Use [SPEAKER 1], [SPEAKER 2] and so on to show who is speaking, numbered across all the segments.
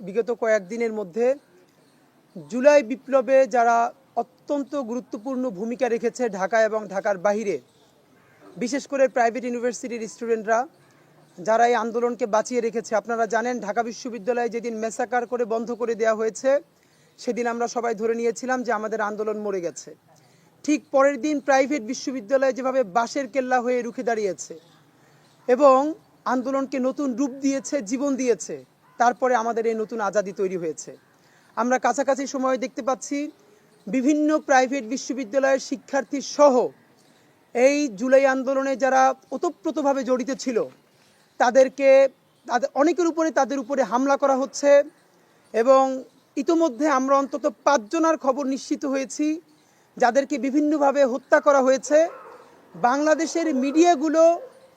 [SPEAKER 1] বিগত কয়েকদিনের মধ্যে জুলাই বিপ্লবে যারা অত্যন্ত গুরুত্বপূর্ণ ভূমিকা রেখেছে ঢাকা এবং ঢাকার বাহিরে, বিশেষ করে প্রাইভেট ইউনিভার্সিটির স্টুডেন্টরা যারা এই আন্দোলনকে বাঁচিয়ে রেখেছে। আপনারা জানেন ঢাকা বিশ্ববিদ্যালয়ে যেদিন মেসাকার করে বন্ধ করে দেওয়া হয়েছে সেদিন আমরা সবাই ধরে নিয়েছিলাম যে আমাদের আন্দোলন মরে গেছে। ঠিক পরের দিন প্রাইভেট বিশ্ববিদ্যালয় যেভাবে বাঁশের কেল্লা হয়ে রুখে দাঁড়িয়েছে এবং আন্দোলনকে নতুন রূপ দিয়েছে, জীবন দিয়েছে, তারপরে আমাদের এই নতুন আজাদি তৈরি হয়েছে। আমরা কাছাকাছি সময় দেখতে পাচ্ছি বিভিন্ন প্রাইভেট বিশ্ববিদ্যালয়ের শিক্ষার্থী সহ এই জুলাই আন্দোলনে যারা ওতপ্রোতভাবে জড়িত ছিল অনেকের উপরে তাদের উপরে হামলা করা হচ্ছে এবং ইতোমধ্যে আমরা অন্তত 5 জনের খবর নিশ্চিত হয়েছি যাদেরকে বিভিন্নভাবে হত্যা করা হয়েছে। বাংলাদেশের মিডিয়াগুলো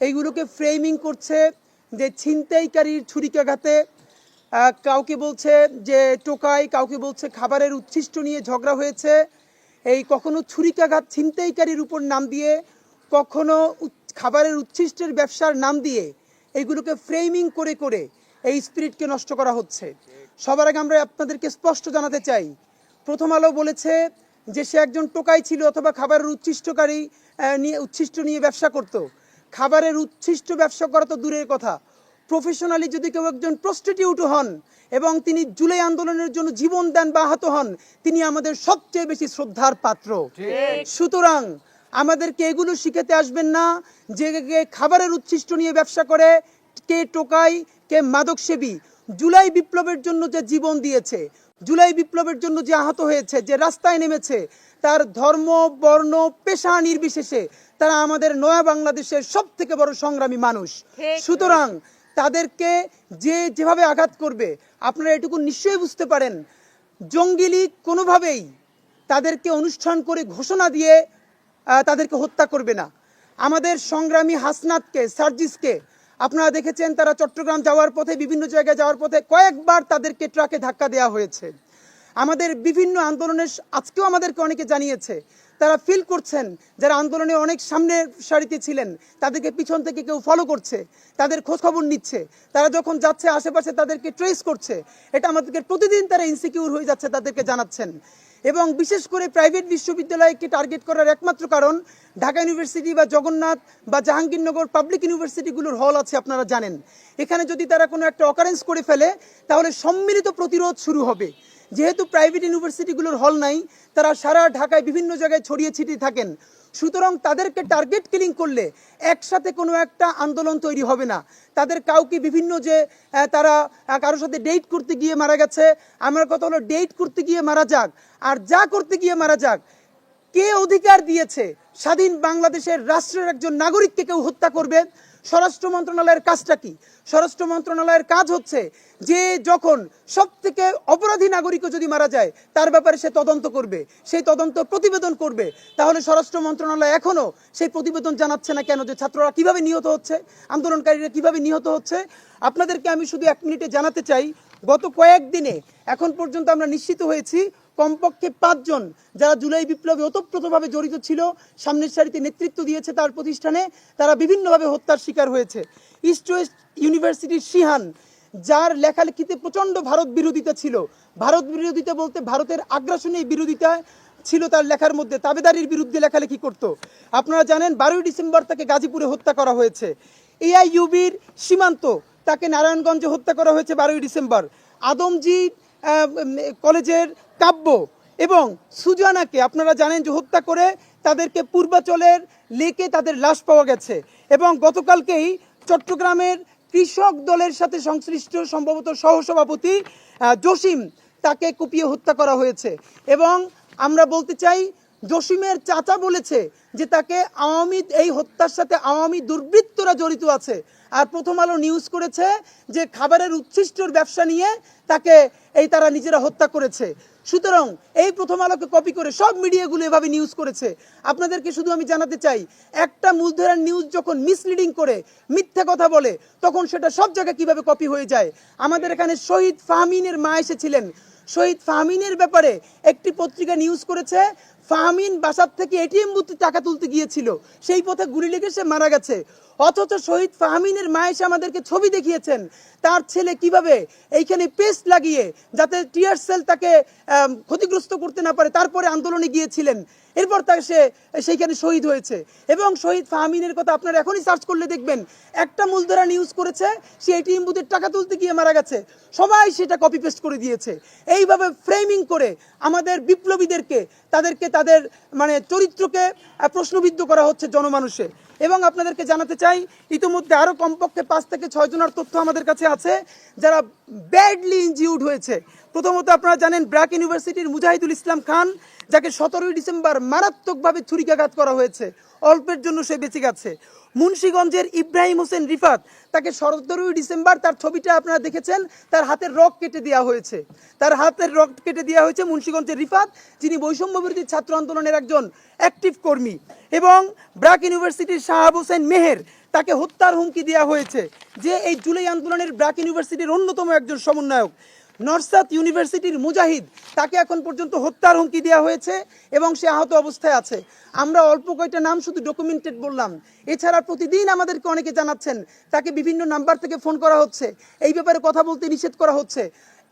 [SPEAKER 1] এইগুলোকে ফ্রেমিং করছে যে ছিনতাইকারীর ছুরিকাঘাতে, কাউকে বলছে যে টোকাই, কাউকে বলছে খাবারের উচ্ছিষ্ট নিয়ে ঝগড়া হয়েছে। এই কখনো ছুরিকাঘাত ছিনতাইকারীর উপর নাম দিয়ে, কখনো খাবারের উচ্ছিষ্টের ব্যবসার নাম দিয়ে এইগুলোকে ফ্রেমিং করে করে এই স্পিরিটকে নষ্ট করা হচ্ছে। সবার আগে আমরা আপনাদেরকে স্পষ্ট জানাতে চাই, প্রথম আলো বলেছে যে সে একজন টোকাই ছিল অথবা খাবারের উচ্ছিষ্ট নিয়ে ব্যবসা করত। খাবারের উচ্ছিষ্ট ব্যবসা করা তো দূরের কথা, প্রফেশনালি যদি কেউ একজন প্রস্টিটিউট হন এবং তিনি জুলাই আন্দোলনের জন্য জীবন দেন বা আহত হন, তিনি আমাদের সবচেয়ে বেশি শ্রদ্ধার পাত্র। সুতরাং আমাদেরকে এগুলো শিখাতে আসবেন না যে খাবারের উচ্ছিষ্ট নিয়ে ব্যবসা করে, কে টোকাই, কে মাদক সেবী। জুলাই বিপ্লবের জন্য যে জীবন দিয়েছে, জুলাই বিপ্লবের জন্য যে আহত হয়েছে, যে রাস্তায় নেমেছে, তার ধর্ম, বর্ণ, পেশা নির্বিশেষে তারা আমাদের নয়া বাংলাদেশের সব থেকে বড় সংগ্রামী মানুষ। সুতরাং তাদেরকে যেভাবে আঘাত করবে আপনারা এটুকু নিশ্চয়ই বুঝতে পারেন, জঙ্গি লীগ কোনোভাবেই তাদেরকে অনুষ্ঠান করে ঘোষণা দিয়ে তাদেরকে হত্যা করবে না। আমাদের সংগ্রামী হাসনাতকে, সার্জিসকে আপনারা দেখেছেন, তারা চট্টগ্রাম যাওয়ার পথে, বিভিন্ন জায়গায় যাওয়ার পথে কয়েকবার তাদেরকে ট্রাকে ধাক্কা দেওয়া হয়েছে। আমাদের বিভিন্ন আন্দোলনের আজকেও আমাদেরকে অনেকে জানিয়েছে তারা ফিল করছেন যারা আন্দোলনে অনেক সামনের সারিতে ছিলেন তাদেরকে পিছন থেকে কেউ ফলো করছে, তাদের খোঁজখবর নিচ্ছে, তারা যখন যাচ্ছে আশেপাশে তাদেরকে ট্রেস করছে। এটা আমাদেরকে প্রতিদিন তারা ইনসিকিউর হয়ে যাচ্ছে তাদেরকে জানাচ্ছেন। এবং বিশেষ করে প্রাইভেট বিশ্ববিদ্যালয়কে টার্গেট করার একমাত্র কারণ, ঢাকা ইউনিভার্সিটি বা জগন্নাথ বা জাহাঙ্গীরনগর পাবলিক ইউনিভার্সিটিগুলোর হল আছে, আপনারা জানেন। এখানে যদি তারা কোনো একটা অকারেন্স করে ফেলে তাহলে সম্মিলিত প্রতিরোধ শুরু হবে। যেহেতু প্রাইভেট ইউনিভার্সিটিগুলোর হল নাই, তারা সারা ঢাকায় বিভিন্ন জায়গায় ছড়িয়ে ছিটিয়ে থাকেন। সুতরাং তাদেরকে টার্গেট কিলিং করলে একসাথে কোনো একটা আন্দোলন তৈরি হবে না। তাদের কাউকে বিভিন্ন যে তারা কারোর সাথে ডেট করতে গিয়ে মারা গেছে, আমার কথা হলো ডেট করতে গিয়ে মারা যাক আর যা করতে গিয়ে মারা যাক, কে অধিকার দিয়েছে স্বাধীন বাংলাদেশের রাষ্ট্রের একজন নাগরিককে কেউ হত্যা করবে? স্বরাষ্ট্র মন্ত্রণালয়ের কাজটা কি? স্বরাষ্ট্র মন্ত্রণালয়ের কাজ হচ্ছে যে যখন সব থেকে অপরাধী নাগরিকও যদি মারা যায় তার ব্যাপারে সে তদন্ত করবে, সেই তদন্ত প্রতিবেদন করবে। তাহলে স্বরাষ্ট্র মন্ত্রণালয় এখনো সেই প্রতিবেদন জানাচ্ছে না কেন যে ছাত্ররা কিভাবে নিহত হচ্ছে, আন্দোলনকারীরা কিভাবে নিহত হচ্ছে? আপনাদেরকে আমি শুধু 1 মিনিটে জানাতে চাই, গত কয়েকদিনে এখন পর্যন্ত আমরা নিশ্চিত হয়েছি কমপক্ষে 5 জন যারা জুলাই বিপ্লবে ওতপ্রোতভাবে জড়িত ছিল, সামনের সারিতে নেতৃত্ব দিয়েছে তার প্রতিষ্ঠানে, তারা বিভিন্নভাবে হত্যার শিকার হয়েছে। ইস্ট ওয়েস্ট ইউনিভার্সিটির শিহান, যার লেখালেখিতে প্রচণ্ড ভারত বিরোধিতা ছিল, ভারত বিরোধিতা বলতে ভারতের আগ্রাসনের বিরোধিতা ছিল তার লেখার মধ্যে, তাবেদারির বিরুদ্ধে লেখালেখি করত। আপনারা জানেন 12ই ডিসেম্বর তাকে গাজীপুরে হত্যা করা হয়েছে। এআইইউবির সীমান্ত, তাকে নারায়ণগঞ্জে হত্যা করা হয়েছে 12ই ডিসেম্বর। আদমজি কলেজের কাব্য এবং সুজানাকে আপনারা জানেন যে হত্যা করে তাদেরকে পূর্বাচলের লেকে তাদের লাশ পাওয়া গেছে। এবং গতকালকেই চট্টগ্রামের কৃষক দলের সাথে সংশ্লিষ্ট সম্ভবত সহসভাপতি জসিম, তাকে কুপিয়ে হত্যা করা হয়েছে। এবং আমরা বলতে চাই, জসিমের চাচা বলেছে যে তাকে এই হত্যার সাথে আওয়ামী দুর্বৃত্তরা জড়িত আছে। আর প্রথম আলো নিউজ করেছে যে খাবারের উচ্ছিষ্টর ব্যবসা নিয়ে তাকে তারা নিজেরা হত্যা করেছে। সুতরাং এই প্রথম আলোকে কপি করে সব মিডিয়াগুলো এভাবে নিউজ করেছে। আপনাদেরকে শুধু আমি জানাতে চাই, একটা মূলধারার নিউজ যখন মিসলিডিং করে মিথ্যা কথা বলে তখন সেটা সব জায়গায় কিভাবে কপি হয়ে যায়। আমাদের এখানে শহীদ ফাহমিনের মা এসেছিলেন, শহীদ ফাহমিনের ব্যাপারে একটি পত্রিকা নিউজ করেছে ফাহমিন বাসার থেকে এটিএম বুথে টাকা তুলতে গিয়েছিল, সেই পথে গুলি লেগে সে মারা গেছে। অথচ শহীদ ফাহমিনের মা এসে আমাদেরকে ছবি দেখিয়েছেন তার ছেলে কিভাবে এইখানে পেস্ট লাগিয়ে যাতে টিয়ার সেল তাকে ক্ষতিগ্রস্ত করতে না পারে তারপরে আন্দোলনে গিয়েছিলেন, এরপর তাকে সেইখানে শহীদ হয়েছে। এবং শহীদ ফাহমিনের কথা আপনারা এখনই সার্চ করলে দেখবেন, একটা মূলধারা নিউজ করেছে সে এটিএম বুথের টাকা তুলতে গিয়ে মারা গেছে, সবাই সেটা কপি পেস্ট করে দিয়েছে। এইভাবে ফ্রেমিং করে আমাদের বিপ্লবীদেরকে তাদের মানে চরিত্রকে প্রশ্নবিদ্ধ করা হচ্ছে জনমানুষে। এবং আপনাদেরকে জানাতে চাই, ইতিমধ্যে আরও কমপক্ষে 5 থেকে 6 জনের তথ্য আমাদের কাছে আছে যারা ব্যাডলি ইনজিউর্ড হয়েছে। প্রথমত আপনারা জানেন ব্র্যাক ইউনিভার্সিটির মুজাহিদুল ইসলাম খান, যাকে 17 ডিসেম্বর মারাত্মকভাবে ছুরিকাঘাত করা হয়েছে, অল্পের জন্য সে বেঁচে গেছে। মুন্সিগঞ্জের ইব্রাহিম হোসেন রিফাত, তাকে 17 ডিসেম্বর, তার ছবিটা আপনারা দেখেছেন, তার হাতের রক কেটে দেওয়া হয়েছে, মুন্সিগঞ্জের রিফাত, যিনি বৈষম্য বিরোধী ছাত্র আন্দোলনের একজন অ্যাক্টিভ কর্মী। এবং ব্র্যাক ইউনিভার্সিটির শাহাব হোসেন মেহের, তাকে হত্যার হুমকি দেওয়া হয়েছে, যে এই জুলাই আন্দোলনের ব্র্যাক ইউনিভার্সিটির অন্যতম একজন সমন্বয়ক। নরসাত ইউনিভার্সিটির মুজাহিদ, তাকে এখন পর্যন্ত হত্যার হুমকি দেওয়া হয়েছে এবং সে আহত অবস্থায় আছে। আমরা অল্প কয়টা নাম শুধু ডকুমেন্টেড বললাম, এছাড়া প্রতিদিন আমাদেরকে অনেকে জানাচ্ছেন তাকে বিভিন্ন নাম্বার থেকে ফোন করা হচ্ছে, এই ব্যাপারে কথা বলতে নিষেধ করা হচ্ছে।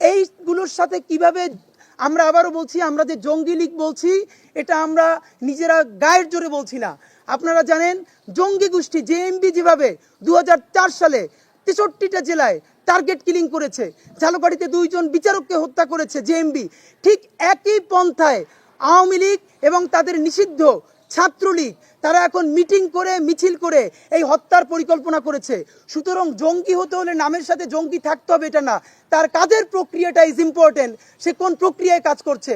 [SPEAKER 1] এইগুলোর সাথে কিভাবে, আমরা আবারও বলছি, আমরা যে জঙ্গি লীগ বলছি এটা আমরা নিজেরা গায়ের জোরে বলছি না। আপনারা জানেন জঙ্গি গোষ্ঠী জেএমবি যেভাবে 2004 সালে 63টা জেলায় টার্গেট কিলিং করেছে, ঝালকাঠিতে 2 জন বিচারককে হত্যা করেছে জেএমবি, ঠিক একই পন্থায় আওয়ামী লীগ এবং তাদের নিষিদ্ধ ছাত্রলীগ তারা এখন মিটিং করে মিছিল করে এই হত্যার পরিকল্পনা করেছে। সুতরাং জঙ্গি হতে হলে নামের সাথে জঙ্গি থাকতে হবে এটা না, তার কাজের প্রক্রিয়াটা ইজ ইম্পর্টেন্ট, সে কোন প্রক্রিয়ায় কাজ করছে।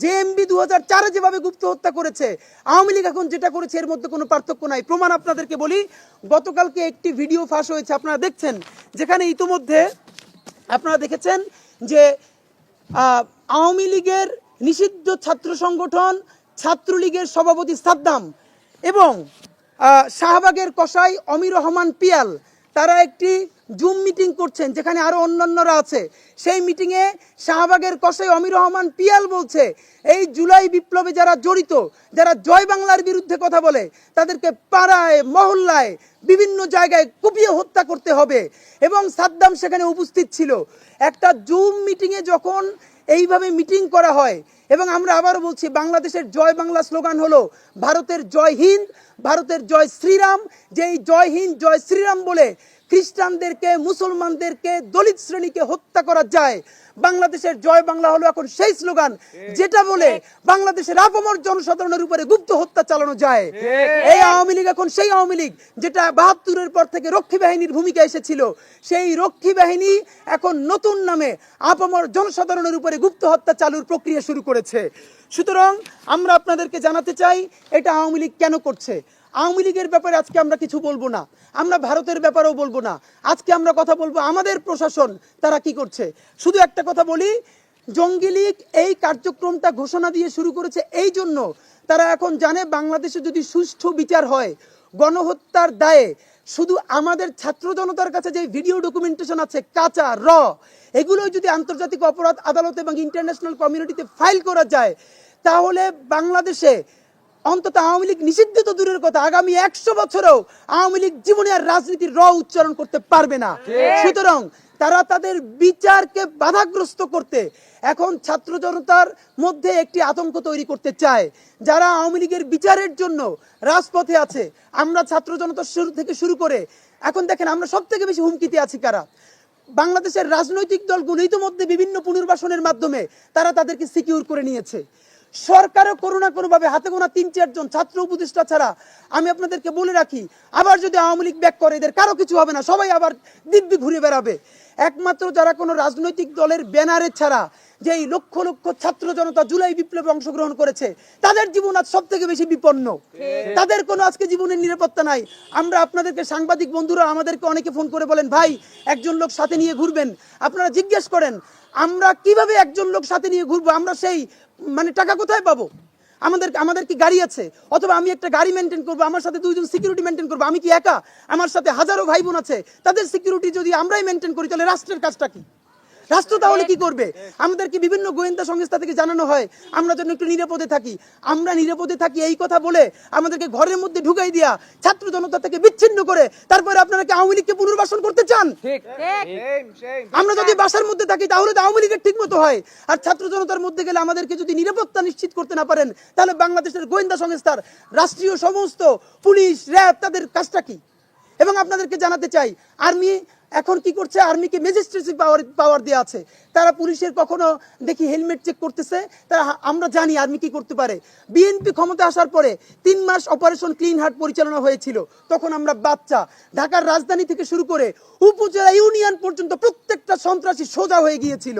[SPEAKER 1] জেএমবি 2004-এ যেভাবে গুপ্ত হত্যা করেছে, আওয়ামী লীগ এখন যেটা করেছে এর মধ্যে কোনো পার্থক্য নাই। প্রমাণ আপনাদেরকে বলি, গতকালকে একটি ভিডিও ফাঁস হয়েছে, আপনারা দেখছেন, যেখানে ইতিমধ্যে আপনারা দেখেছেন যে আওয়ামী লীগের নিষিদ্ধ ছাত্র সংগঠন ছাত্রলীগের সভাপতি সাদ্দাম এবং শাহবাগের কসাই অমির রহমান পিয়াল, তারা একটি জুম মিটিং করছেন যেখানে আরো অন্যান্যরা আছে। সেই মিটিংয়ে শাহবাগের কসাই অমির রহমান পিয়াল বলছে, এই জুলাই বিপ্লবে যারা জড়িত, যারা জয় বাংলার বিরুদ্ধে কথা বলে, তাদেরকে পাড়ায় মহল্লায় বিভিন্ন জায়গায় কুপিয়ে হত্যা করতে হবে। এবং সাদ্দাম সেখানে উপস্থিত ছিল। একটা জুম মিটিংয়ে যখন এইভাবে মিটিং করা হয়, এবং আমরা আবারও বলছি, বাংলাদেশের জয় বাংলা স্লোগান হলো ভারতের জয় হিন্দ, ভারতের জয় শ্রীরাম। যেই জয় হিন্দ জয় শ্রীরাম বলে খ্রিস্টানদেরকে, মুসলমানদেরকে, দলিত শ্রেণীকে হত্যা করা যায়, বাংলাদেশের জয় বাংলা হলো এখন সেই স্লোগান যেটা বলে বাংলাদেশের আপামর জনসাধারণের উপরে গুপ্ত হত্যা চালানো যায়। এই আওয়ামী লীগ এখন সেই আওয়ামী লীগ যেটা 72-এর পর থেকে রক্ষী বাহিনীর ভূমিকা এসেছিল, সেই রক্ষী বাহিনী এখন নতুন নামে আপামর জনসাধারণের উপরে গুপ্ত হত্যা চালুর প্রক্রিয়া শুরু করেছে। সুতরাং আমরা আপনাদেরকে জানাতে চাই এটা আওয়ামী লীগ কেন করছে। আওয়ামী লীগের ব্যাপারে আজকে আমরা কিছু বলবো না, আমরা ভারতের ব্যাপারেও বলবো না, আজকে আমরা কথা বলবো আমাদের প্রশাসন তারা কি করছে। শুধু একটা কথা বলি, জঙ্গি লীগ এই কার্যক্রমটা ঘোষণা দিয়ে শুরু করেছে এই জন্য, তারা এখন জানে বাংলাদেশে যদি সুষ্ঠু বিচার হয়, গণহত্যার দায়ে শুধু আমাদের ছাত্র জনতার কাছে যে ভিডিও ডকুমেন্টেশন আছে কাঁচা এগুলো যদি আন্তর্জাতিক অপরাধ আদালত এবং ইন্টারন্যাশনাল কমিউনিটিতে ফাইল করা যায়, তাহলে বাংলাদেশে অন্তত আওয়ামী লীগ নিষিদ্ধ তো দূরের কথা, আগামী 100 বছরেও আওয়ামী লীগ জীবনে আর রাজনীতির উচ্চারণ করতে পারবে না। সুতরাং তারা তাদের বিচারকে বাধাগ্রস্ত করতে এখন ছাত্র জনতার মধ্যে একটি আতঙ্ক তৈরি করতে চায়। যারা আওয়ামী লীগের বিচারের জন্য রাজপথে আছে, আমরা ছাত্র জনতা থেকে শুরু করে এখন দেখেন আমরা সব থেকে বেশি হুমকিতে আছি কারা, বাংলাদেশের রাজনৈতিক দলগুলো ইতিমধ্যে বিভিন্ন পুনর্বাসনের মাধ্যমে তারা তাদেরকে সিকিউর করে নিয়েছে। সরকারও কোনো না কোনোভাবে হাতে গোনা 3-4 জন ছাত্র উপদেষ্টা ছাড়া, আমি আপনাদেরকে বলে রাখি, আবার যদি আওয়ামী লীগ ব্যাক করে এদের কারো কিছু হবে না, সবাই আবার দিব্যি ঘুরে বেড়াবে। একমাত্র যারা কোনো রাজনৈতিক দলের ব্যানারে ছাড়া যে এই লক্ষ লক্ষ ছাত্র জনতা জুলাই বিপ্লবে অংশগ্রহণ করেছে, তাদের জীবন আজ সব থেকে বেশি বিপন্ন, তাদের কোনো আজকে জীবনের নিরাপত্তা নাই। আমরা আপনাদেরকে সাংবাদিক বন্ধুরা আমাদেরকে অনেকে ফোন করে বলেন, ভাই একজন লোক সাথে নিয়ে ঘুরবেন, আপনারা জিজ্ঞেস করেন আমরা কিভাবে একজন লোক সাথে নিয়ে ঘুরবো, আমরা সেই মানে টাকা কোথায় পাবো, আমাদের কি গাড়ি আছে, অথবা আমি একটা গাড়ি মেনটেন করবো, আমার সাথে 2 জন সিকিউরিটি মেনটেন করবো, আমি কি একা, আমার সাথে হাজারো ভাই বোন আছে, তাদের সিকিউরিটি যদি আমরাই মেনটেন করি তাহলে রাষ্ট্রের কাজটা কি। রাষ্ট্র তাহলে কি করবে? আমাদেরকে বিভিন্ন গোয়েন্দা সংস্থা থেকে জানানো হয় আমরা যেন একটু নিরাপদে থাকি। আমরা নিরাপদে থাকি এই কথা বলে আমাদেরকে ঘরের মধ্যে ঢুকাই দিয়া ছাত্র জনতা থেকে বিচ্ছিন্ন করে তারপরে আপনারা কি আওয়ামী লীগকে পুনর্বাসন করতে চান? আমরা যদি বাসার মধ্যে থাকি তাহলে তো আওয়ামী লীগের ঠিক মতো হয়। আর ছাত্র জনতার মধ্যে গেলে আমাদেরকে যদি নিরাপত্তা নিশ্চিত করতে না পারেন তাহলে বাংলাদেশের গোয়েন্দা সংস্থার রাষ্ট্রীয় সমস্ত পুলিশ র্যাব তাদের কাজটা কি? এবং আপনাদেরকে জানাতে চাই আর্মি এখন কি করছে, আর্মিকে ম্যাজিস্ট্রেসি পাওয়ার দেওয়া আছে। তারা পুলিশের কখনো দেখি হেলমেট চেক করতেছে, তারা আমরা জানি আর্মি কি করতে পারে। বিএনপি ক্ষমতা আসার পরে 3 মাস অপারেশন ক্লিন হার্ট পরিচালনা হয়েছিল, তখন আমরা বাচ্চা ঢাকার রাজধানী থেকে শুরু করে উপজেলা ইউনিয়ন পর্যন্ত প্রত্যেকটা সন্ত্রাসী সোজা হয়ে গিয়েছিল,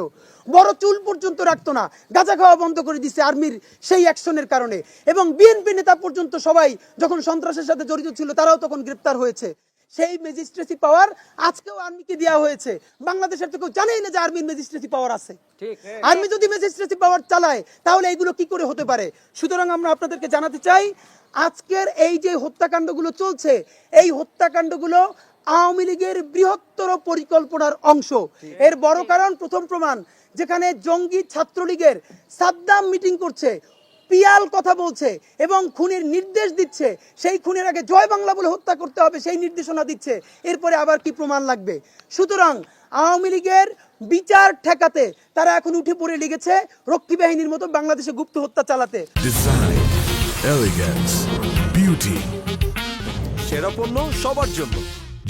[SPEAKER 1] বড় চুল পর্যন্ত রাখতো না, গাঁজা খাওয়া বন্ধ করে দিছে আর্মির সেই অ্যাকশনের কারণে। এবং বিএনপি নেতা পর্যন্ত সবাই যখন সন্ত্রাসের সাথে জড়িত ছিল তারাও তখন গ্রেপ্তার হয়েছে। সেই ম্যাজিস্ট্রেসি পাওয়ার আজকেও আর্মিকে দেওয়া হয়েছে। বাংলাদেশের তো কেউ জানেই না যে আর্মির ম্যাজিস্ট্রেসি পাওয়ার আছে। আর্মি যদি ম্যাজিস্ট্রেসি পাওয়ার চালায় তাহলে এইগুলো কি করে হতে পারে? সুতরাং আমরা আপনাদেরকে জানাতে চাই আজকের এই যে হত্যাকাণ্ডগুলো চলছে, এই হত্যাকাণ্ডগুলো আওয়ামী লীগের বৃহত্তর পরিকল্পনার অংশ। এর বড় কারণ, প্রথম প্রমাণ, যেখানে জঙ্গি ছাত্রলীগের সাদ্দাম মিটিং করছে, পিয়াল কথা বলছে এবং খুনের নির্দেশ দিচ্ছে, সেই খুনের আগে জয় বাংলা বলে হত্যা করতে হবে সেই নির্দেশনা দিচ্ছে, এরপরে আবার কি প্রমাণ লাগবে? সুতরাং আওয়ামী লীগের বিচার ঠেকাতে তারা এখন উঠে পড়ে লেগেছে রক্ষী বাহিনীর মতো বাংলাদেশে গুপ্ত হত্যা চালাতে।
[SPEAKER 2] ডিজাইন, এলিগেন্স, বিউটি, সেরা পণ্য সবার জন্য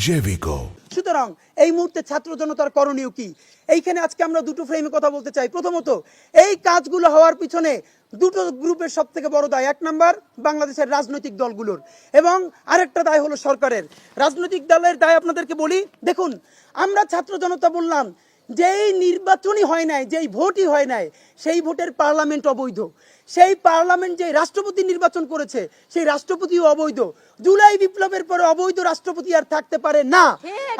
[SPEAKER 2] জেভিকো।
[SPEAKER 1] সুতরাং এই মুহূর্তে ছাত্র জনতার করণীয় কি? এইখানে আজকে আমরা দুটো ফ্রেমে কথা বলতে চাই। প্রথমত, এই কাজগুলো হওয়ার পিছনে দুটো গ্রুপের সব থেকে বড় দায়। এক নাম্বার বাংলাদেশের রাজনৈতিক দলগুলোর, এবং আরেকটা দায় হলো সরকারের। রাজনৈতিক দলের দায় আপনাদেরকে বলি, দেখুন আমরা ছাত্র জনতা বললাম যেই নির্বাচনই হয় নাই, যেই ভোটই হয় নাই, সেই ভোটের পার্লামেন্ট অবৈধ। সেই পার্লামেন্ট যে রাষ্ট্রপতি নির্বাচন করেছে সেই রাষ্ট্রপতিও অবৈধ। জুলাই বিপ্লবের পরে অবৈধ রাষ্ট্রপতি আর থাকতে পারে না।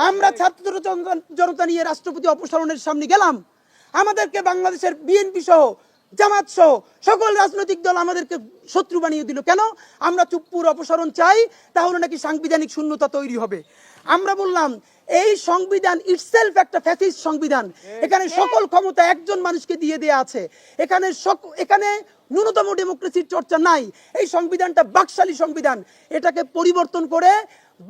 [SPEAKER 1] আমরা ছাত্র জনতা নিয়ে রাষ্ট্রপতি অপসারণের সামনে গেলাম, আমাদেরকে বাংলাদেশের বিএনপি সহ জামাত সহ সকল রাজনৈতিক দল আমাদেরকে শত্রু বানিয়ে দিল। কেন? আমরা চুপ্পুর অপসারণ চাই, তাহলে নাকি সাংবিধানিক শূন্যতা তৈরি হবে। আমরা বললাম এই সংবিধান ইটসেলফ একটা ফ্যাসিস্ট সংবিধান। এখানে সকল ক্ষমতা একজন মানুষকে দিয়ে দেয়া আছে। এখানে ন্যূনতম ডেমোক্রেসির চর্চা নাই। এই সংবিধানটা বাকশালী সংবিধান। এটাকে পরিবর্তন করে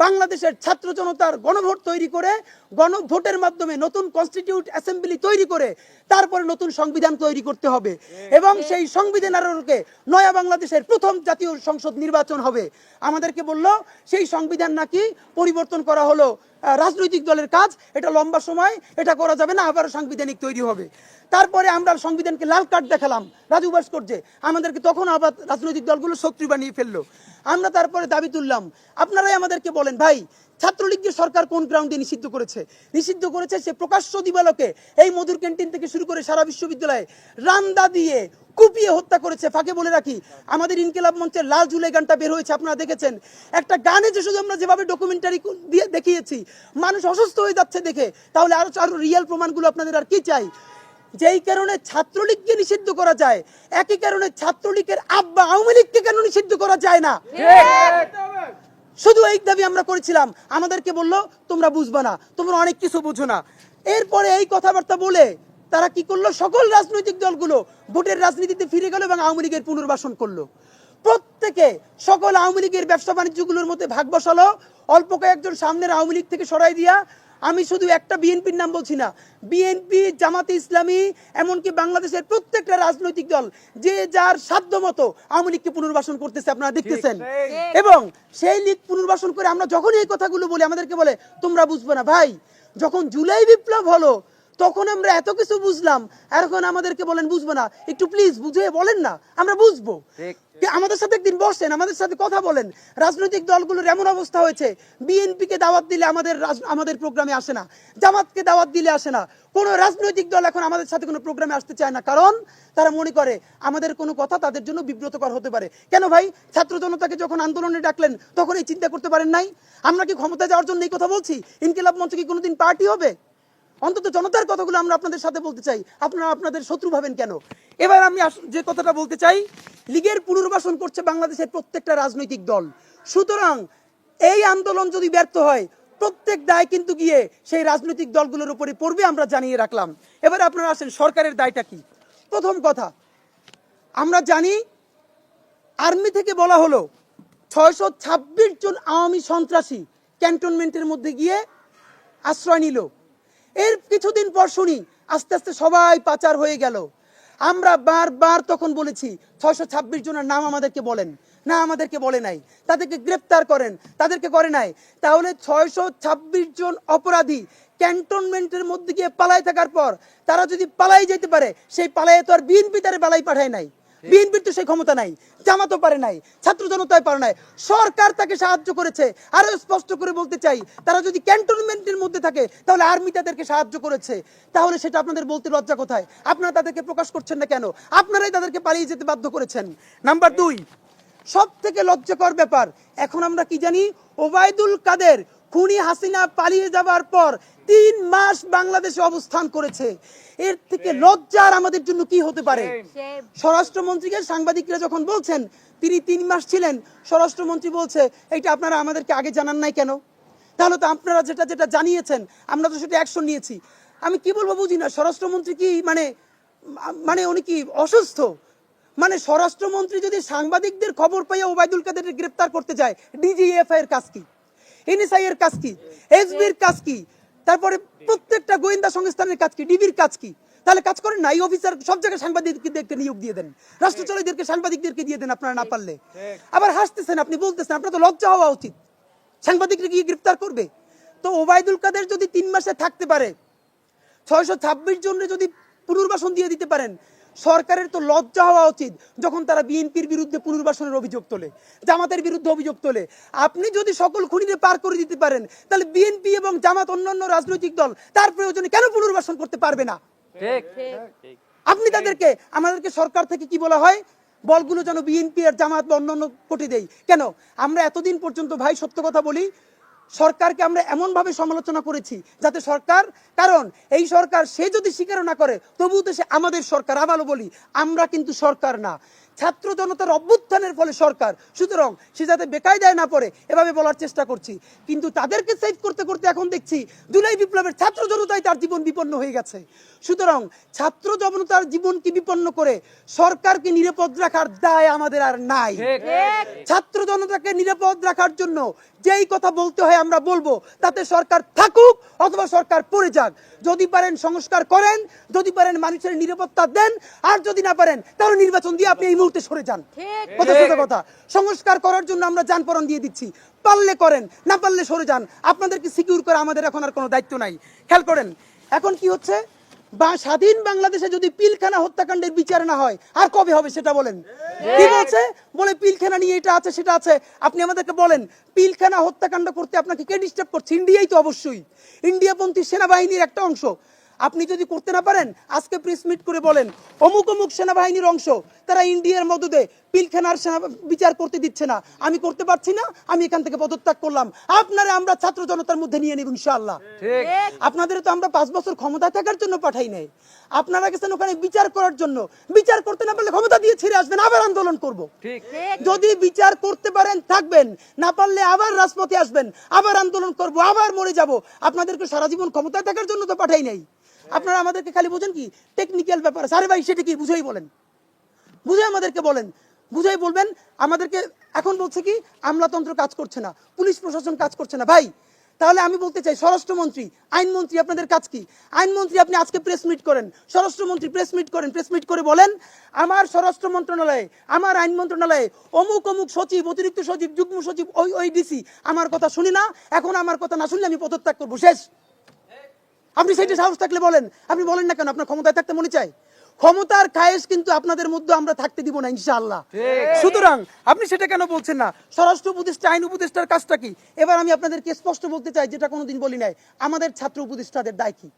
[SPEAKER 1] বাংলাদেশের ছাত্র জনতার গণভোট তৈরি করে, গণভোটের মাধ্যমে নতুন কনস্টিটিউট অ্যাসেম্বলি তৈরি করে তারপরে নতুন সংবিধান তৈরি করতে হবে। এবং সেই সংবিধানের আলোকে নয়া বাংলাদেশের প্রথম জাতীয় সংসদ নির্বাচন হবে। আমাদেরকে বলল সেই সংবিধান নাকি পরিবর্তন করা হলো রাজনৈতিক দলের কাজ, এটা লম্বা সময়, এটা করা যাবে না, আবার সাংবিধানিক তৈরি হবে। তারপরে আমরা সংবিধানকে লাল কার্ড দেখালাম রাজু ভাস্কর্যে, আমাদেরকে তখন আবার রাজনৈতিক দলগুলো শত্রু বানিয়ে ফেললো। আমরা তারপরে দাবি তুললাম, আপনারাই আমাদেরকে বলেন ভাই, ছাত্রলীগকে সরকার কোন গ্রাউন্ডে নিষিদ্ধ করেছে? নিষিদ্ধ করেছে সে প্রকাশ্য দিবালোকে এই মধুর ক্যান্টিন থেকে শুরু করে সারা বিশ্ববিদ্যালয়ে রান্দা দিয়ে কুপিয়ে হত্যা করেছে। ফাঁকে বলে রাখি, আমাদের ইনকিলাব মঞ্চের লাল জুলাই গানটা বের হয়েছে, আপনারা দেখেছেন। একটা গানে যে শুধু আমরা যেভাবে ডকুমেন্টারি দিয়ে দেখিয়েছি, মানুষ অসুস্থ হয়ে যাচ্ছে দেখে, তাহলে আরো রিয়েল প্রমাণগুলো আপনাদের আর কি চাই? যেই কারণে ছাত্রলীগকে নিষিদ্ধ করা যায়, একই কারণে ছাত্রলীগের আব্বা আওয়ামী লীগকে কেন নিষিদ্ধ করা যায় না? শুধু এই দাবি আমরা করেছিলাম। আমাদেরকে বললো তোমরা বুঝবা না, তোমরা অনেক কিছু বুঝো না। এরপরে এই কথাবার্তা বলে তারা কি করলো, সকল রাজনৈতিক দলগুলো ভোটের রাজনীতিতে ফিরে গেল এবং আওয়ামী লীগের পুনর্বাসন করলো। প্রত্যেকে সকল আওয়ামী লীগের ব্যবসা বাণিজ্যগুলোর মধ্যে ভাগ বসালো। অল্প কয়েকজন সামনের আওয়ামী লীগ থেকে সরাই দিয়া, আমি শুধু একটা বিএনপির নাম বলছি না, বিএনপি, জামাতে ইসলামী, এমনকি বাংলাদেশের প্রত্যেকটা রাজনৈতিক দল যে যার সাধ্য মতো আওয়ামী লীগকে পুনর্বাসন করতেছে, আপনারা দেখতেছেন। এবং সেই লীগ পুনর্বাসন করে আমরা যখন এই কথাগুলো বলি, আমাদেরকে বলে তোমরা বুঝবে না। ভাই, যখন জুলাই বিপ্লব হলো তখন আমরা এত কিছু বুঝলাম, আর এখন আমাদেরকে বলেন বুঝবো না। একটু প্লিজ বুঝিয়ে বলেন না, আমরা বুঝবো। আমাদের সাথে একদিন বসেন, আমাদের সাথে কথা বলেন। রাজনৈতিক দলগুলোর এমন অবস্থা হয়েছে, বিএনপিকে দাওয়াত দিলে আমাদের প্রোগ্রামে আসে না, জামাতকে দাওয়াত দিলে আসে না। কোনো রাজনৈতিক দল এখন আমাদের সাথে কোনো প্রোগ্রামে আসতে চায় না, কারণ তারা মনে করে আমাদের কোনো কথা তাদের জন্য বিব্রতকর হতে পারে। কেন ভাই? ছাত্র জনতাকে যখন আন্দোলনে ডাকলেন তখন এই চিন্তা করতে পারেন নাই? আমরা কি ক্ষমতা যাওয়ার জন্য এই কথা বলছি? ইনকিলাব মঞ্চ কি কোনোদিন পার্টি হবে? অন্তত জনতার কথাগুলো আমরা আপনাদের সাথে বলতে চাই, আপনারা আপনাদের শত্রু ভাবেন কেন? এবার আমি যে কথাটা বলতে চাই, লীগের পুনর্বাসন করছে বাংলাদেশের প্রত্যেকটা রাজনৈতিক দল। সুতরাং এই আন্দোলন যদি ব্যর্থ হয়, প্রত্যেক দায় কিন্তু গিয়ে সেই রাজনৈতিক দলগুলোর উপরে পড়বে, আমরা জানিয়ে রাখলাম। এবারে আপনারা আসেন সরকারের দায়টা কি। প্রথম কথা, আমরা জানি আর্মি থেকে বলা হলো 626 জন আওয়ামী সন্ত্রাসী ক্যান্টনমেন্টের মধ্যে গিয়ে আশ্রয় নিল। এর কিছুদিন পর শুনি আস্তে আস্তে সবাই পাচার হয়ে গেল। আমরা বারবার তখন বলেছি 626 জনের নাম আমাদেরকে বলেন, না আমাদেরকে বলে নাই। তাদেরকে গ্রেফতার করেন, তাদেরকে করে নাই। তাহলে 626 জন অপরাধী ক্যান্টনমেন্টের মধ্যে গিয়ে পালাই থাকার পর তারা যদি পালাই যেতে পারে, সেই পালাইয়ে তো আর বিএনপি তারে পালাই পাঠায় নাই। বিএনপির তো সেই ক্ষমতা নাই, জামাতও পারে নাই, ছাত্র জনতায় পারে নাই, সরকার তাকে সাহায্য করেছে। আরো স্পষ্ট করে বলতে চাই, তারা যদি ক্যান্টনমেন্টের মধ্যে থাকে তাহলে আর্মি তাদেরকে সাহায্য করেছে। তাহলে সেটা আপনাদের বলতে লজ্জা কোথায়? আপনারা তাদেরকে প্রকাশ করছেন না কেন? আপনারাই তাদেরকে পালিয়ে যেতে বাধ্য করেছেন। নাম্বার 2, সব থেকে লজ্জাকর ব্যাপার, এখন আমরা কি জানি, ওবায়দুল কাদের খুনি হাসিনা পালিয়ে যাবার পর 3 মাস বাংলাদেশে অবস্থান করেছে। এর থেকে লজ্জার আমাদের জন্য কি হতে পারে? স্বরাষ্ট্রমন্ত্রীকে সাংবাদিকরা যখন বলছেন তিনি 3 মাস ছিলেন, স্বরাষ্ট্রমন্ত্রী বলছে এটা আপনারা আমাদেরকে আগে জানান নাই কেন? তাহলে তো আপনারা যেটা যেটা জানিয়েছেন আমরা তো সেটা অ্যাকশন নিয়েছি। আমি কি বলবো বুঝি না, স্বরাষ্ট্রমন্ত্রী কি মানে উনি কি অসুস্থ? মানে স্বরাষ্ট্রমন্ত্রী যদি সাংবাদিকদের খবর পাইয়া ওবায়দুল কাদেরকে গ্রেফতার করতে যায়, ডিজিএফআই এর কাজ কি? এনএসআই এর কাজ কি? এসবির কাজ কি? তারপরে প্রত্যেকটা গোয়েন্দা সংস্থানের কাজ কি? ডিবির কাজ কি? তাহলে কাজ করেন না। এই অফিসার সব জায়গায় সাংবাদিকদেরকে নিয়োগ দিয়ে দেন, রাষ্ট্রচলীদেরকে সাংবাদিকদেরকে দিয়ে দেন আপনারা না পারলে। আবার হাসতেছেন, আপনি বলতেছেন, আপনার তো লজ্জা হওয়া উচিত। সাংবাদিকরা গিয়ে গ্রেফতার করবে? তো ওবায়দুল কাদের যদি 3 মাসে থাকতে পারে, 626 জনের যদি পুনর্বাসন দিয়ে দিতে পারেন, সরকারের তো লজ্জা হওয়া উচিত যখন তারা বিএনপির বিরুদ্ধে পুনর্বাসনের অভিযোগ তোলে, জামাতের বিরুদ্ধে অভিযোগ তোলে। আপনি যদি সকল খুনিকে পার করে দিতে পারেন, তাহলে বিএনপি এবং জামাত অন্যান্য রাজনৈতিক দল তার প্রয়োজনে কেন পুনর্বাসন করতে পারবে না? আপনি তাদেরকে, আমাদেরকে সরকার থেকে কি বলা হয়, বলগুলো যেন বিএনপি আর জামাত বা অন্যান্য কোটি দেই। কেন? আমরা এতদিন পর্যন্ত, ভাই সত্য কথা বলি, সরকারকে আমরা এমন ভাবে সমালোচনা করেছি যাতে সরকার, কারণ এই সরকার সে যদি স্বীকার না করে তবুও তো সে আমাদের সরকার। আবারও বলি, আমরা কিন্তু সরকার না, ছাত্র জনতার অভ্যুত্থানের ফলে সরকার। সুতরাং সে যাতে বেকায়দায় না পড়ে এভাবে বলার চেষ্টা করছি। কিন্তু তাদেরকে সেভ করতে করতে এখন দেখছি জুলাই বিপ্লবের ছাত্র জনতায় তার জীবন বিপন্ন হয়ে গেছে। সুতরাং ছাত্র জনতার জীবনকে বিপন্ন করে সরকারকে নিরাপদ রাখার দায় আমাদের আর নাই। ছাত্র জনতাকে নিরাপদ রাখার জন্য যেই কথা বলতে হয় আমরা বলবো, তাতে সরকার থাকুক অথবা সরকার পড়ে যাক। যদি পারেন সংস্কার করেন, যদি পারেন মানুষের নিরাপত্তা দেন, আর যদি না পারেন তাহলে নির্বাচন দিয়ে আপনি এই মুহূর্তে সরে যান। কথা সংস্কার করার জন্য আমরা যানপরণ দিয়ে দিচ্ছি, পারলে করেন, না পারলে সরে যান। আপনাদেরকে সিকিউর করা আমাদের এখন আর কোনো দায়িত্ব নাই। খেয়াল করেন এখন কি হচ্ছে, বা স্বাধীন বাংলাদেশে যদি পিলখানা হত্যাকাণ্ডের বিচার না হয় আর কবে হবে সেটা বলেন। কি বলছে? বলে পিলখানা নিয়ে এটা আছে সেটা আছে। আপনি আমাদেরকে বলেন, পিলখানা হত্যাকাণ্ড করতে আপনাকে কে ডিস্টার্ব করছে? ইন্ডিয়াই তো অবশ্যই, ইন্ডিয়াপন্থী সেনাবাহিনীর একটা অংশ। আপনি যদি করতে না পারেন, আজকে প্রেস মিট করে বলেন অমুক অমুক সেনাবাহিনীর অংশ, তারা ইন্ডিয়ার মদদে পিলখানার বিচার করতে দিচ্ছে না, আমি করতে পারছি না, আমি এখান থেকে পদত্যাগ করলাম। আপনারা আমরা ছাত্র জনতার মধ্যে নিয়ে নেব ইনশাআল্লাহ। আপনাদের তো আমরা 5 বছর ক্ষমতায় থাকার জন্য পাঠাই নাই, আপনারা গেছেন ওখানে বিচার করার জন্য। বিচার করতে না পারলে ক্ষমতা দিয়ে ছেড়ে আসবেন, আবার আন্দোলন করব। যদি বিচার করতে পারেন থাকবেন, না পারলে আবার রাজপথে আসবেন, আবার আন্দোলন করব, আবার মরে যাব। আপনাদেরকে সারা জীবন ক্ষমতায় থাকার জন্য তো পাঠাই নাই। আপনারা আমাদেরকে খালি বোঝেন কি টেকনিক্যাল ব্যাপার। আরে ভাই সেটা কি বুঝাই বলেন, বুঝে আমাদেরকে বলেন, বুঝাই বলবেন। আমাদেরকে এখন বলছে কি আমলাতন্ত্র কাজ করছে না, পুলিশ প্রশাসন কাজ করছে না। ভাই তাহলে আমি বলতে চাই, স্বরাষ্ট্রমন্ত্রী, আইনমন্ত্রী, আপনাদের কাজ কি? আইনমন্ত্রী আপনি আজকে প্রেস মিট করেন, স্বরাষ্ট্রমন্ত্রী প্রেস মিট করেন, প্রেস মিট করে বলেন আমার স্বরাষ্ট্র মন্ত্রণালয়ে, আমার আইন মন্ত্রণালয়ে অমুক অমুক সচিব, অতিরিক্ত সচিব, যুগ্ম সচিব, ওই ডিসি আমার কথা শুনি না, এখন আমার কথা না শুনলে আমি পদত্যাগ করবো, শেষ। আপনি সেইটা সাহস থাকলে বলেন, আপনি বলেন না কেন? আপনার ক্ষমতায় থাকতে মনে চায়? ক্ষমতার খায়েশ কিন্তু আপনাদের মধ্যে আমরা থাকতে দিব না ইনশাআল্লাহ। সুতরাং আপনি সেটা কেন বলছেন না? স্বরাষ্ট্র উপদেষ্টা, আইন উপদেষ্টার কাজটা কি? এবার আমি আপনাদেরকে স্পষ্ট বলতে চাই, যেটা কোনোদিন বলি নাই, আমাদের ছাত্র উপদেষ্টাদের দায় কি?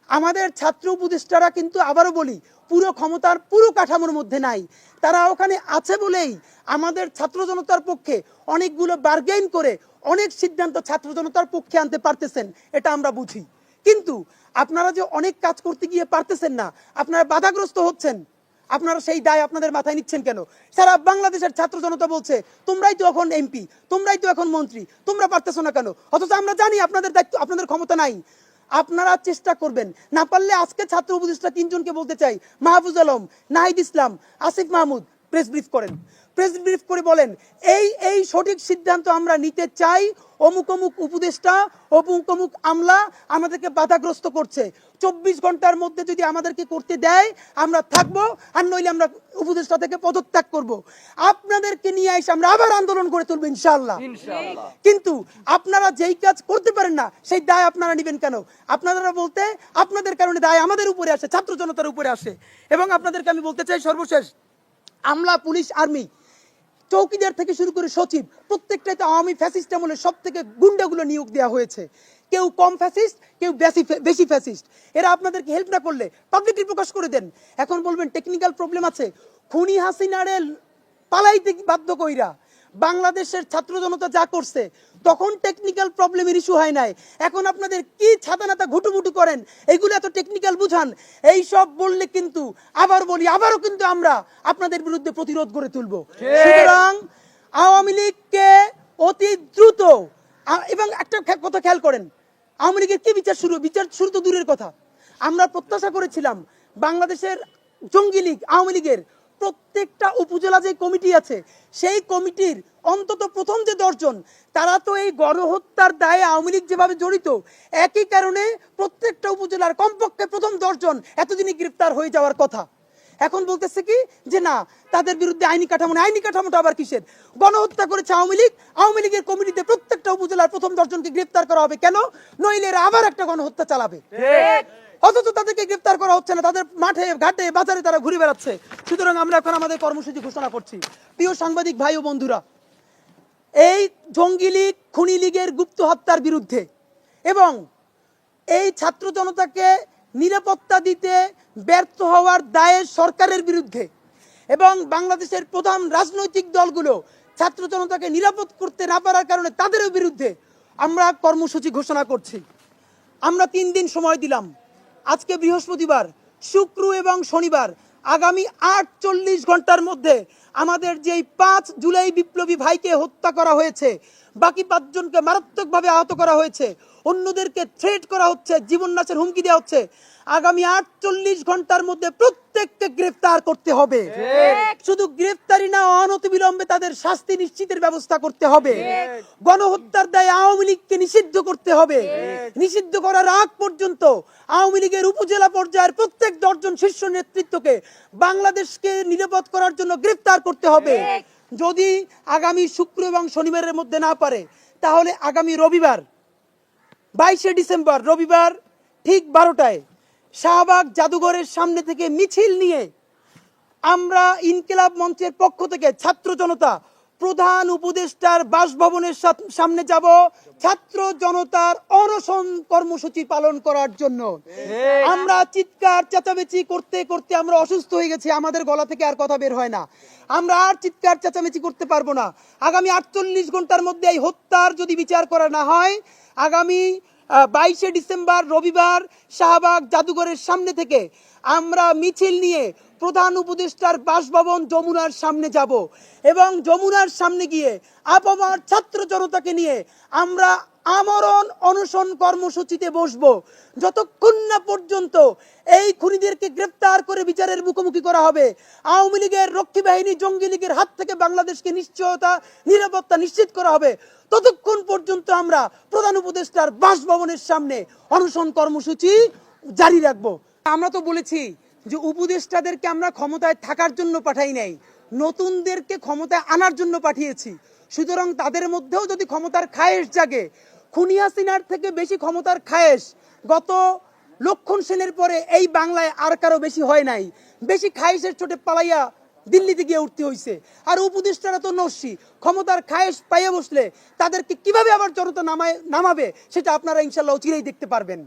[SPEAKER 1] আমাদের ছাত্র উপদেষ্টারা কিন্তু, আবারও বলি, পুরো ক্ষমতার পুরো কাঠামোর মধ্যে নাই। তারা ওখানে আছে বলেই আমাদের ছাত্র জনতার পক্ষে অনেকগুলো বার্গেইন করে অনেক সিদ্ধান্ত ছাত্র জনতার পক্ষে আনতে পারতেছেন, এটা আমরা বুঝি। কিন্তু আপনারা যে অনেক কাজ করতে গিয়ে পারতেছেন না, আপনারা বাধাগ্রস্ত হচ্ছেন, আপনারা সেই দায় আপনাদের মাথায় নিচ্ছেন কেন? সারা বাংলাদেশের ছাত্র জনতা বলছে তোমরাই তো এখন এমপি, তোমরাই তো এখন মন্ত্রী, তোমরা পারতেছো না কেন? অথচ আমরা জানি আপনাদের দায়িত্ব, আপনাদের ক্ষমতা নাই। আপনারা চেষ্টা করবেন, না পারলে আজকে ছাত্র উপদেষ্টা 3 জনকে বলতে চাই, মাহফুজ আলম, নাহিদ ইসলাম, আসিফ মাহমুদ, প্রেস ব্রিফ করেন, প্রেস ব্রিফ করে বলেন এই সঠিক সিদ্ধান্ত আমরা নিতে চাই, অমুক অমুক উপদেষ্টা, অমুক অমুক আমলা আমাদেরকে বাধাগ্রস্ত করছে, 24 ঘন্টার মধ্যে যদি আমাদেরকে করতে দেয় আমরা থাকবো, আর নইলে আমরা উপদেষ্টা থেকে পদত্যাগ করব। আপনাদেরকে নিয়ে এসে আমরা আবার আন্দোলন করে তুলবো ইনশাআল্লাহ। কিন্তু আপনারা যেই কাজ করতে পারেন না সেই দায় আপনারা নেবেন কেন? আপনারা বলতে আপনাদের কারণে দায় আমাদের উপরে আসে, ছাত্র জনতার উপরে আসে। এবং আপনাদেরকে আমি বলতে চাই সর্বশেষ, আমলা, পুলিশ, আর্মি, চৌকিদার থেকে শুরু করে সচিব, প্রত্যেকটাই তো আওয়ামী ফ্যাসিস্ট আমলের সব থেকে গুন্ডাগুলো নিয়োগ দেওয়া হয়েছে। কেউ কম ফ্যাসিস্ট, কেউ বেশি ফ্যাসিস্ট। এরা আপনাদেরকে হেল্প না করলে পাবলিকলি প্রকাশ করে দেন। এখন বলবেন টেকনিক্যাল প্রবলেম আছে, খুনি হাসিনারে পালাইতে বাধ্য কইরা বাংলাদেশের ছাত্র জনতা যা করছে তখন টেকনিক্যাল প্রবলেমের ইস্যু হয় নাই। এখন আপনাদের কি ছাতানাতা ঘুটুমুটু করেন, এইগুলো এত টেকনিক্যাল বুঝান, এই সব বললে কিন্তু আবারও কিন্তু আমরা আপনাদের বিরুদ্ধে প্রতিরোধ গড়ে তুলব। সুতরাং আওয়ামী লীগকে অতি দ্রুত, এবং একটা কথা খেয়াল করেন, আওয়ামী লীগের কি বিচার শুরু তো দূরের কথা। আমরা প্রত্যাশা করেছিলাম বাংলাদেশের জঙ্গি লীগ, আওয়ামী লীগের প্রত্যেকটা উপজেলা যে কমিটি আছে সেই কমিটির অন্তত প্রথম যে 10 জন, তারা তো এই গণহত্যার দায়ে আওয়ামী লীগ যেভাবে জড়িত, একই কারণে প্রত্যেকটা উপজেলার কমপক্ষে প্রথম 10 জন এতদিনই গ্রেফতার হয়ে যাওয়ার কথা। এখন বলতেছে কি যে না, তাদের বিরুদ্ধে আইনি কাঠামোটা আবার কিসের? গণহত্যা করেছে আওয়ামী লীগ, আওয়ামী লীগের কমিটিতে প্রত্যেকটা উপজেলার প্রথম 10 জনকে গ্রেফতার করা হবে কেন? নইলে এরা আবার একটা গণহত্যা চালাবে। অথচ তাদেরকে গ্রেফতার করা হচ্ছে না, তাদের মাঠে ঘাটে বাজারে তারা ঘুরে বেড়াচ্ছে। সুতরাং আমরা এখন আমাদের কর্মসূচি ঘোষণা করছি। প্রিয় সাংবাদিক ভাই ও বন্ধুরা, এই জঙ্গি লীগ, খুনি লীগের গুপ্ত হত্যার বিরুদ্ধে এবং এই ছাত্র জনতাকে নিরাপত্তা দিতে ব্যর্থ হওয়ার দায়ে সরকারের বিরুদ্ধে, এবং বাংলাদেশের প্রধান রাজনৈতিক দলগুলো ছাত্র জনতাকে নিরাপদ করতে না পারার কারণে তাদেরও বিরুদ্ধে আমরা কর্মসূচি ঘোষণা করছি। আমরা 3 দিন সময় দিলাম, আজকে বৃহস্পতিবার, শুক্র এবং শনিবার, আগামী 48 ঘন্টার মধ্যে আমাদের যেই 5 জুলাই বিপ্লবী ভাইকে হত্যা করা হয়েছে, বাকি 5 জনকে মারাত্মকভাবে আহত করা হয়েছে, অন্যদেরকে থ্রেট করা হচ্ছে, জীবন নাশের হুমকি দেওয়া হচ্ছে, আগামী 48 ঘন্টার মধ্যে প্রত্যেককে গ্রেফতার করতে হবে। শুধু গ্রেফতারি না, অনতিবিলম্বে তাদের শাস্তি নিশ্চিতের ব্যবস্থা করতে হবে। গণহত্যার দায়ে আওয়ামী লীগকে নিষিদ্ধ করতে হবে। নিষিদ্ধ করার আগ পর্যন্ত আওয়ামী লীগের উপজেলা পর্যায়ের প্রত্যেক 10 জন শীর্ষ নেতৃত্বকে বাংলাদেশকে নিরাপদ করার জন্য গ্রেফতার করতে হবে। যদি আগামী শুক্র এবং শনিবারের মধ্যে না পারে, তাহলে আগামী রবিবার 22শে ডিসেম্বর রবিবার ঠিক 12টায় শাহবাগ জাদুঘরের সামনে থেকে মিছিল নিয়ে আমরা ইনকিলাব মঞ্চের পক্ষ থেকে ছাত্র জনতা প্রধান উপদেষ্টার বাসভবনের সামনে যাব, ছাত্র জনতার অনশন কর্মসূচি পালন করার জন্য। আমরা চিৎকার চেঁচামেচি করতে করতে আমরা অসুস্থ হয়ে গেছি, আমাদের গলা থেকে আর কথা বের হয় না, আমরা আর চিৎকার চেঁচামেচি করতে পারবো না। আগামী 48 ঘন্টার মধ্যে এই হত্যার যদি বিচার করা না হয়, আগামী 22শে ডিসেম্বর রবিবার শাহবাগ জাদুঘরের সামনে থেকে আমরা মিছিল নিয়ে প্রধান উপদেষ্টার বাসভবন যমুনার সামনে যাব, এবং যমুনার সামনে গিয়ে আপামর ছাত্র জনতাকে নিয়ে আমরা আমরণ অনশন কর্মসূচিতে বসবো, যতক্ষণ না পর্যন্ত এই খুনিদেরকে গ্রেফতার করে বিচারের মুখোমুখি করা হবে, আওয়ামী লীগের রক্ষী বাহিনী, জঙ্গি লীগের হাত থেকে বাংলাদেশকে নিরাপত্তা নিশ্চিত করা হবে, ততক্ষণ পর্যন্ত আমরা প্রধান উপদেষ্টার বাসভবনের সামনে অনশন কর্মসূচি জারি রাখবো। আমরা তো বলেছি যে উপদেষ্টাদেরকে আমরা ক্ষমতায় থাকার জন্য পাঠাই নাই, নতুনদেরকে ক্ষমতায় আনার জন্য পাঠিয়েছি। সুতরাং তাদের মধ্যেও যদি ক্ষমতার খায়েশ জাগে, খুনি হাসিনার থেকে বেশি ক্ষমতার খায়েশ গত লক্ষণ সেনের পরে এই বাংলায় আর কারো বেশি হয় নাই। বেশি খায়েশের চোটে পালাইয়া দিল্লিতে গিয়ে উঠতে হয়েছে। আর উপদেষ্টারা তো নস্যি, ক্ষমতার খায়েশ পাইয়া বসলে তাদেরকে কিভাবে আবার জনতা নামাবে সেটা আপনারা ইনশাল্লাহ চিরেই দেখতে পারবেন।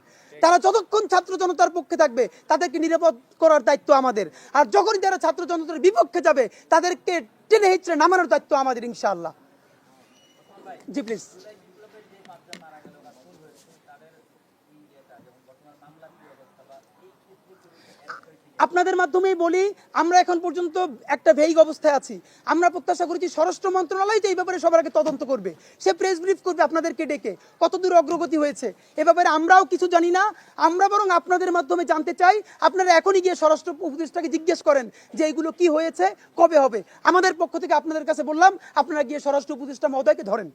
[SPEAKER 1] তারা যতক্ষণ ছাত্র জনতার পক্ষে থাকবে তাদেরকে নিরাপদ করার দায়িত্ব আমাদের, আর যখনই তারা ছাত্র জনতার বিপক্ষে যাবে তাদেরকে টেনে হিচড়ে নামানোর দায়িত্ব আমাদের ইনশাআল্লাহ। জি প্লিজ। আপনাদের মাধ্যমেই বলি, আমরা এখন পর্যন্ত একটা ভেইগ অবস্থায় আছি। আমরা প্রত্যাশা করেছি স্বরাষ্ট্র মন্ত্রণালয় তো এই ব্যাপারে সবার আগে তদন্ত করবে, সে প্রেস ব্রিফ করবে আপনাদেরকে ডেকে কতদূর অগ্রগতি হয়েছে এ ব্যাপারে। আমরাও কিছু জানি না, আমরা বরং আপনাদের মাধ্যমে জানতে চাই। আপনারা এখনই গিয়ে স্বরাষ্ট্র উপদেষ্টাকে জিজ্ঞেস করেন যে এইগুলো কি হয়েছে, কবে হবে। আমাদের পক্ষ থেকে আপনাদের কাছে বললাম, আপনারা গিয়ে স্বরাষ্ট্র উপদেষ্টা মহোদয়কে ধরেন।